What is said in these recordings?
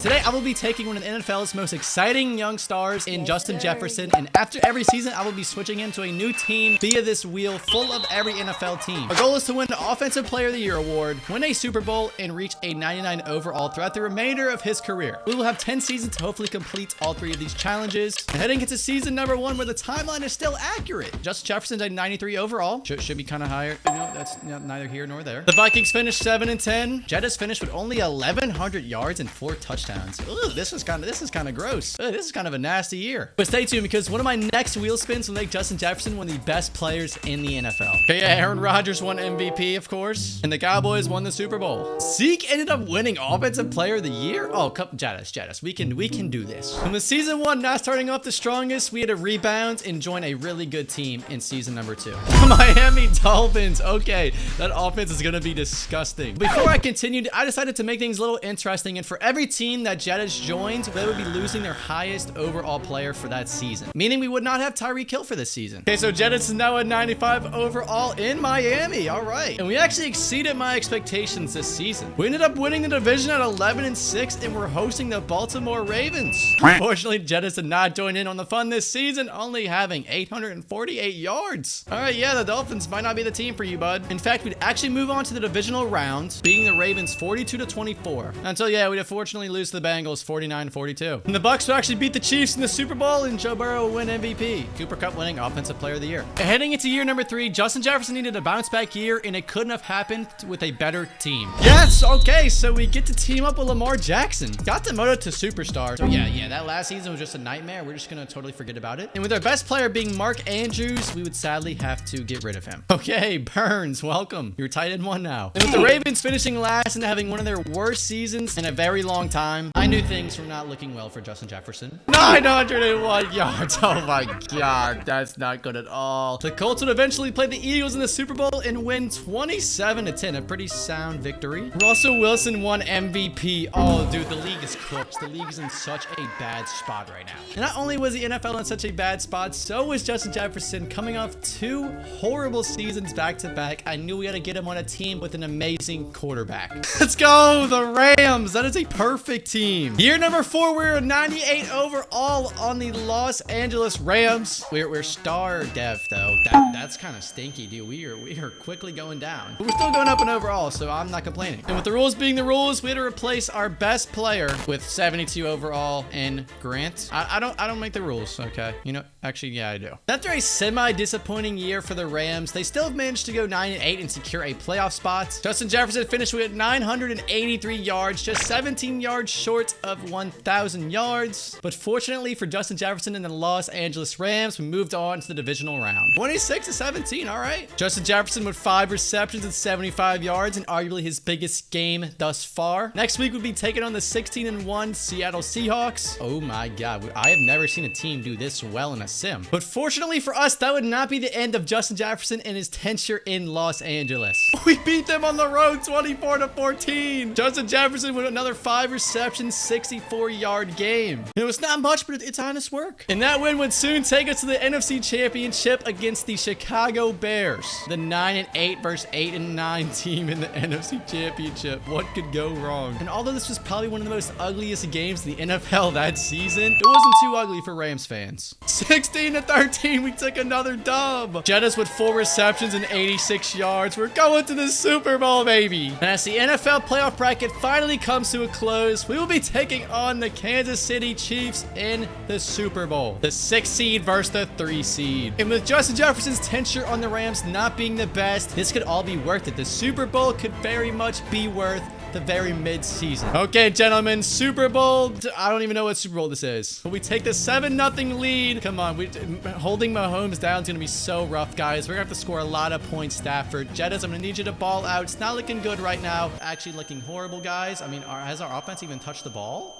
Today, I will be taking one of the NFL's most exciting young stars in Justin Jefferson, and after every season, I will be switching him to a new team via this wheel full of every NFL team. Our goal is to win the Offensive Player of the Year award, win a Super Bowl, and reach a 99 overall throughout the remainder of his career. We will have 10 seasons to hopefully complete all 3 of these challenges. And heading into season number 1, where the timeline is still accurate. Justin Jefferson's a 93 overall. Should be kind of higher. That's neither here nor there. The Vikings finished 7-10. Jettas finished with only 1,100 yards and 4 touchdowns. Ooh, this is kind of gross. This is kind of a nasty year. But stay tuned, because one of my next wheel spins will make Justin Jefferson one of the best players in the NFL. Okay, yeah, Aaron Rodgers won MVP, of course, and the Cowboys won the Super Bowl. Zeke ended up winning Offensive Player of the Year. Oh, come, Jettas, we can do this. And with season 1 not starting off the strongest, we had to rebound and join a really good team in season number 2. Miami Dolphins. Okay, that offense is gonna be disgusting. Before I continued, I decided to make things a little interesting, and for every team that Jettas joined, they would be losing their highest overall player for that season, meaning we would not have Tyreek Hill for this season. Okay, so Jettas is now at 95 overall in Miami. All right, and we actually exceeded my expectations this season. We ended up winning the division at 11-6, and we're hosting the Baltimore Ravens. Unfortunately, Jettas did not join in on the fun this season, only having 848 yards. All right, yeah, the Dolphins might not be the team for you, bud. In fact, we'd actually move on to the divisional round, beating the Ravens 42-24. Until, yeah, we'd unfortunately lose to the Bengals 49-42. And the Bucs would actually beat the Chiefs in the Super Bowl, and Joe Burrow will win MVP. Cooper Kupp winning Offensive Player of the Year. And heading into year number 3, Justin Jefferson needed a bounce back year, and it couldn't have happened with a better team. Yes, okay, so we get to team up with Lamar Jackson. Got demoted to superstar. So yeah, that last season was just a nightmare. We're just gonna totally forget about it. And with our best player being Mark Andrews, we would sadly have to get rid of him. Okay, Burns, welcome. You're tight end 1 now. And with the Ravens finishing last and having one of their worst seasons in a very long time, I knew things were not looking well for Justin Jefferson. 901 yards. Oh my God, that's not good at all. The Colts would eventually play the Eagles in the Super Bowl and win 27-10, a pretty sound victory. Russell Wilson won MVP. Oh, dude, the league is cooked. The league is in such a bad spot right now. And not only was the NFL in such a bad spot, so was Justin Jefferson, coming off 2 horrible seasons back to back. I knew we had to get him on a team with an amazing quarterback. Let's go, the Rams. That is a perfect team. Year number 4, we're 98 overall on the Los Angeles Rams. We're star dev though. That's kind of stinky, dude. We are quickly going down. But we're still going up in overall, so I'm not complaining. And with the rules being the rules, we had to replace our best player with 72 overall in Grant. I don't make the rules, okay? You know, actually, yeah, I do. After a semi-disappointing year for the Rams, they still have managed to go 9-8 and secure a playoff spot. Justin Jefferson finished with 983 yards, just 17 yards short of 1,000 yards. But fortunately for Justin Jefferson and the Los Angeles Rams, we moved on to the divisional round. 26-17, all right. Justin Jefferson with 5 receptions and 75 yards, and arguably his biggest game thus far. Next week, we'll be taking on the 16-1 Seattle Seahawks. Oh my God, I have never seen a team do this well in a sim. But fortunately for us, that would not be the end of Justin Jefferson and his tenure in Los Angeles. We beat them on the road 24-14. Justin Jefferson with another 5 receptions, 64-yard game. You know, it's not much, but it's honest work. And that win would soon take us to the NFC Championship against the Chicago Bears. The 9-8 versus 8-9 team in the NFC Championship. What could go wrong? And although this was probably one of the most ugliest games in the NFL that season, it wasn't too ugly for Rams fans. 16-13, we took another dub. Jettas with 4 receptions and 86 yards. We're going to the Super Bowl, baby. And as the NFL playoff bracket finally comes to a close, we will be taking on the Kansas City Chiefs in the Super Bowl. The 6 seed versus the 3 seed. And with Justin Jefferson's tenure on the Rams not being the best, this could all be worth it. The Super Bowl could very much be worth the very mid-season. Okay, gentlemen, Super Bowl. I don't even know what Super Bowl this is. But we take the 7-0 lead. Come on, holding Mahomes down is going to be so rough, guys. We're going to have to score a lot of points, Stafford. Jettas, I'm going to need you to ball out. It's not looking good right now. Actually looking horrible, guys. I mean, has our offense even touched the ball?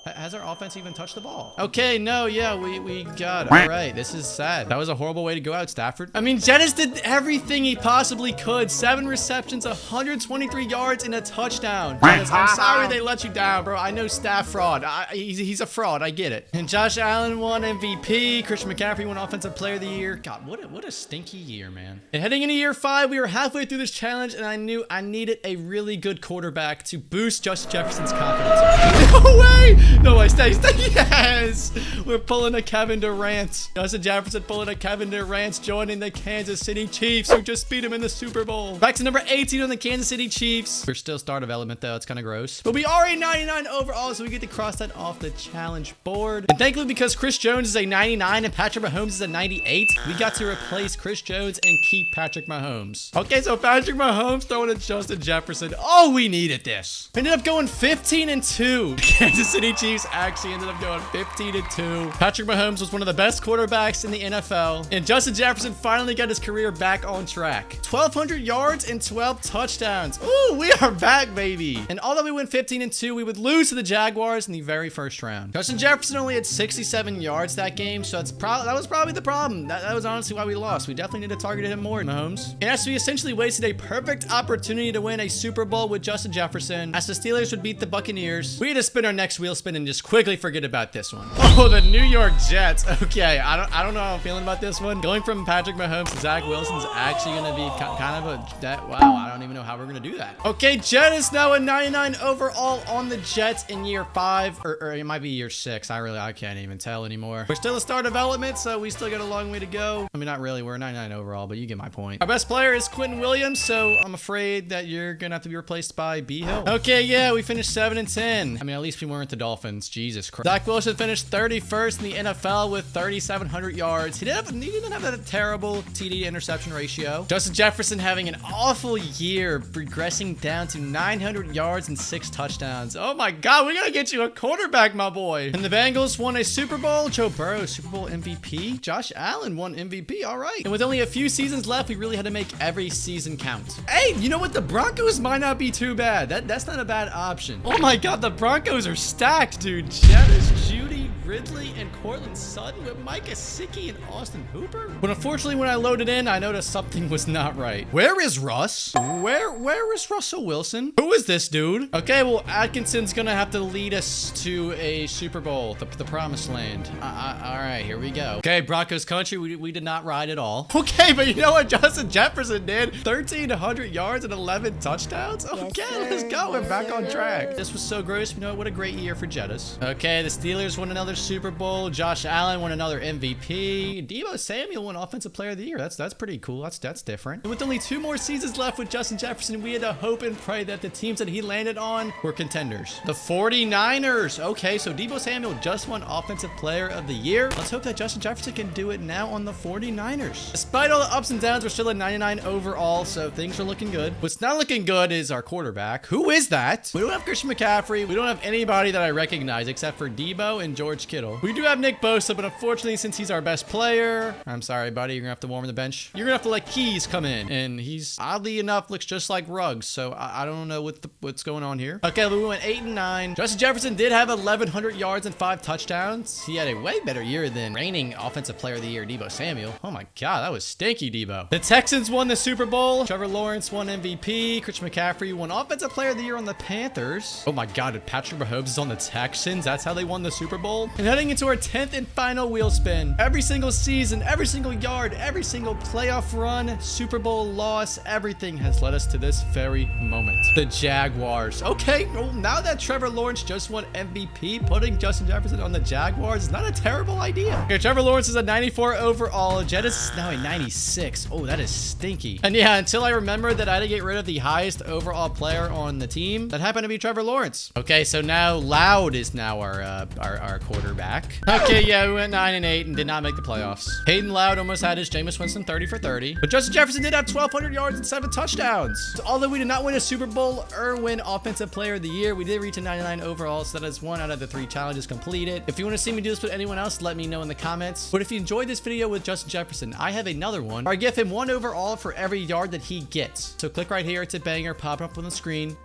Has our offense even touched the ball? Okay, no, yeah, we got it. All right, this is sad. That was a horrible way to go out, Stafford. I mean, Jettis did everything he possibly could. 7 receptions, 123 yards, and a touchdown. Jettis, I'm sorry they let you down, bro. I know staff fraud. He's a fraud. I get it. And Josh Allen won MVP. Christian McCaffrey won Offensive Player of the Year. God, what a stinky year, man. And heading into year 5, we were halfway through this challenge, and I knew I needed a really good quarterback to boost Justin Jefferson's confidence. No way! No way, stay. Yes! We're pulling a Kevin Durant. Justin Jefferson pulling a Kevin Durant, joining the Kansas City Chiefs, who just beat him in the Super Bowl. Back to number 18 on the Kansas City Chiefs. We're still star development, though. It's kind of gross. But we are a 99 overall, so we get to cross that off the challenge board. And thankfully, because Chris Jones is a 99 and Patrick Mahomes is a 98, we got to replace Chris Jones and keep Patrick Mahomes. Okay, so Patrick Mahomes throwing at Justin Jefferson. Oh, we needed this. We ended up going 15-2. Kansas City Chiefs actually ended up going 15-2. Patrick Mahomes was one of the best quarterbacks in the NFL, and Justin Jefferson finally got his career back on track. 1,200 yards and 12 touchdowns. Ooh, we are back, baby. And although we went 15-2, we would lose to the Jaguars in the very first round. Justin Jefferson only had 67 yards that game, so that was probably the problem. That was honestly why we lost. We definitely need to target him more, Mahomes. And as we essentially wasted a perfect opportunity to win a Super Bowl with Justin Jefferson, as the Steelers would beat the Buccaneers, we had to spin our next wheel spin and just quickly forget about this one. Oh, the New York Jets. Okay, I don't know how I'm feeling about this one. Going from Patrick Mahomes to Zach Wilson's actually going to be kind of wow, I don't even know how we're going to do that. Okay, Jet is now a 99 overall on the Jets in year 5, or it might be year 6. I can't even tell anymore. We're still a star development, so we still got a long way to go. I mean, not really. We're a 99 overall, but you get my point. Our best player is Quentin Williams, so I'm afraid that you're going to have to be replaced by B. Hill. Okay, yeah, we finished 7-10. I mean, at least we weren't the Dolphins. Jesus Christ. Zach Wilson finished 31st in the NFL with 3,700 yards. He didn't have that terrible TD to interception ratio. Justin Jefferson having an awful year, regressing down to 900 yards and 6 touchdowns. Oh my God, we gotta get you a quarterback, my boy. And the Bengals won a Super Bowl. Joe Burrow, Super Bowl MVP. Josh Allen won MVP. All right. And with only a few seasons left, we really had to make every season count. Hey, you know what? The Broncos might not be too bad. That's not a bad option. Oh my God, the Broncos are stacked, dude. Jettis, Judy, Ridley, and Cortland Sutton with Mike Gesicki and Austin Hooper. But unfortunately, when I loaded in, I noticed something was not right. Where is Russ? Where is Russell Wilson? Who is this dude? Okay, well, Atkinson's gonna have to lead us to a Super Bowl, the promised land. All right, here we go. Okay, Broncos country, we did not ride at all. Okay, but you know what Justin Jefferson did? 1,300 yards and 11 touchdowns? Okay, let's go. We're back on track. This was so gross. You know what a great year for Jettis. Okay, the Steelers won another Super Bowl. Josh Allen won another MVP. Deebo Samuel won Offensive Player of the Year. That's pretty cool. That's different. And with only 2 more seasons left with Justin Jefferson, we had to hope and pray that the teams that he landed on were contenders. The 49ers. Okay, so Deebo Samuel just won Offensive Player of the Year. Let's hope that Justin Jefferson can do it now on the 49ers. Despite all the ups and downs, we're still at 99 overall, so things are looking good. What's not looking good is our quarterback. Who is that? We don't have Christian McCaffrey. We don't have anybody that I recognize except for Deebo and George Kittle. We do have Nick Bosa, but unfortunately, since he's our best player, I'm sorry, buddy, you're gonna have to warm the bench. You're gonna have to let Keys come in, and he's oddly enough looks just like Ruggs, so I don't know what's going on here. Okay, we went 8-9. Justin Jefferson did have 1,100 yards and 5 touchdowns. He had a way better year than reigning Offensive Player of the Year, Deebo Samuel. Oh my God, that was stinky, Deebo. The Texans won the Super Bowl. Trevor Lawrence won MVP. Christian McCaffrey won Offensive Player of the Year on the Panthers. Oh my God, Patrick Mahomes is on the Texans. That's how they won the Super Bowl. And heading into our 10th and final wheel spin. Every single season, every single yard, every single playoff run, Super Bowl loss, everything has led us to this very moment. The Jaguars. Okay, well, now that Trevor Lawrence just won MVP, putting Justin Jefferson on the Jaguars is not a terrible idea. Okay, Trevor Lawrence is a 94 overall. Jettis is now a 96. Oh, that is stinky. And yeah, until I remember that I had to get rid of the highest overall player on the team, that happened to be Trevor Lawrence. Okay, so now Loud is now our quarterback. Okay, yeah, we went 9-8 and did not make the playoffs. Hayden Loud almost had his Jameis Winston 30 for 30. But Justin Jefferson did have 1,200 yards and 7 touchdowns. So although we did not win a Super Bowl or win Offensive Player of the Year, we did reach a 99 overall, so that is 1 out of the 3 challenges completed. If you want to see me do this with anyone else, let me know in the comments. But if you enjoyed this video with Justin Jefferson, I have another one where I give him 1 overall for every yard that he gets. So click right here. It's a banger. Pop up on the screen.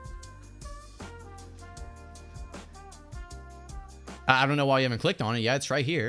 I don't know why you haven't clicked on it. Yeah, it's right here.